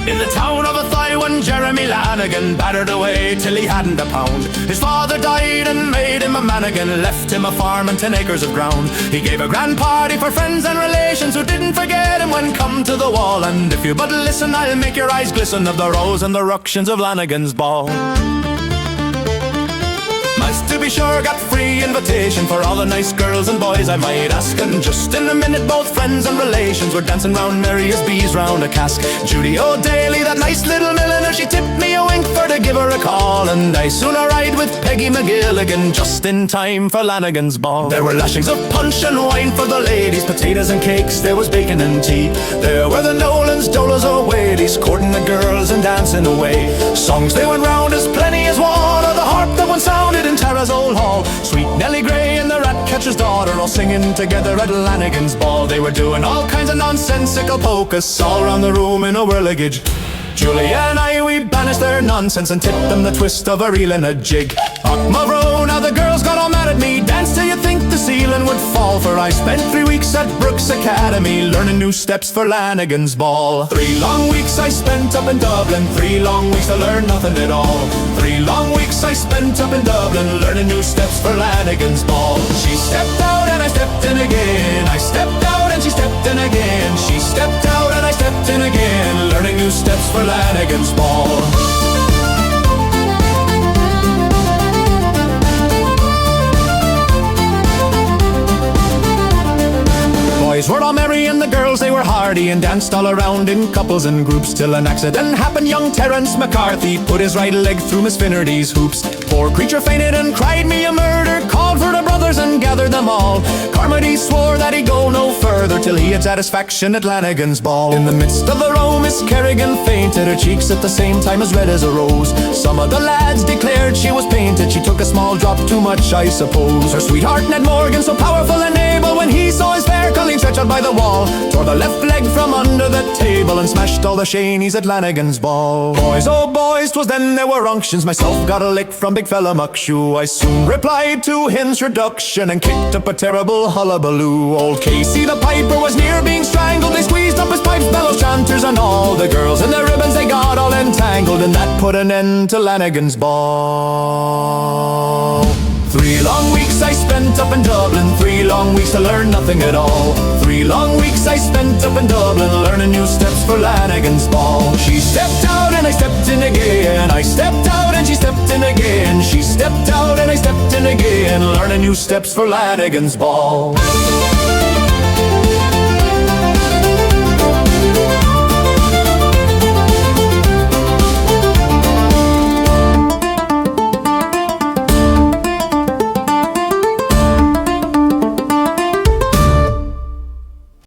In the town of Athy, one Jeremy Lanigan battered away till he hadn't a pound. His father died and made him a man again, left him a farm and 10 acres of ground. He gave a grand party for friends and relations who didn't forget him when come to the wall. And if you but listen, I'll make your eyes glisten of the rows and the ructions of Lanigan's ball. Mice, to be sure, got free invitation for all the nice girls and boys I might ask. And just in a minute both friends and relations were dancing round merry as bees round a cask. Judy O'Daly, that nice little milliner, she tipped me a wink for to give her a call. And I soon arrived with Peggy McGilligan just in time for Lanigan's ball. There were lashings of punch and wine for the ladies, potatoes and cakes, there was bacon and tea. There were the Nolans, Dolos, O'Whaleys, courting the girls and dancing away. Songs they went round as plenty as one, or the harp that one sounded in Tara's old hall. Sweet Nellie Gray and the Ratcatcher's daughter all singing together at Lanigan's ball. They were doing all kinds of nonsensical polkas all round the room in a whirligig. Julia and I, we banished their nonsense and tipped them the twist of a reel and a jig. Ochmavro, now the girls got all mad at me, danced till you think the ceiling would fall. For I spent 3 weeks at Brooks Academy, learning new steps for Lanigan's ball. 3 long weeks I spent up in Dublin, 3 long weeks to learn nothing at all. 3 long weeks I spent up in Dublin, learning new steps for Lanigan's ball. She stepped out and I stepped in again, I stepped out and she stepped in again. She stepped out and I stepped in again, learning new steps for Lanigan's ball. Boys were all merry and the girls they were hardy, and danced all around in couples and groups, till an accident happened. Young Terence McCarthy put his right leg through Miss Finnerty's hoops. Poor creature fainted and cried me a murder, called for the brothers and gathered them all. Carmody swore that he'd go no further till he had satisfaction at Lanigan's ball. In the midst of the row Miss Kerrigan fainted, her cheeks at the same time as red as a rose. Some of the lads declared she was painted, she took a small drop too much I suppose. Her sweetheart Ned Morgan, so powerful and able, when he saw his fair Colleen stretched out by the wall, tore the left leg from under the table and smashed all the shanies at Lanigan's ball. Boys, oh boys, 'twas then there were unctions, myself got a lick from big fella Muckshoe. I soon replied to his introduction and kicked up a terrible hullabaloo. Old Casey the piper was near being strangled, they squeezed up his pipes, bellows, chanters and all. The girls in their ribbons they got all entangled, and that put an end to Lanigan's ball. 3 long weeks I spent up in Dublin, 3 long weeks to learn nothing at all. 3 long weeks I spent up in Dublin, learning new steps for Lanigan's ball. She stepped out and I stepped in again, I stepped out and she stepped in again. She stepped out and I stepped in again, learning new steps for Lanigan's ball.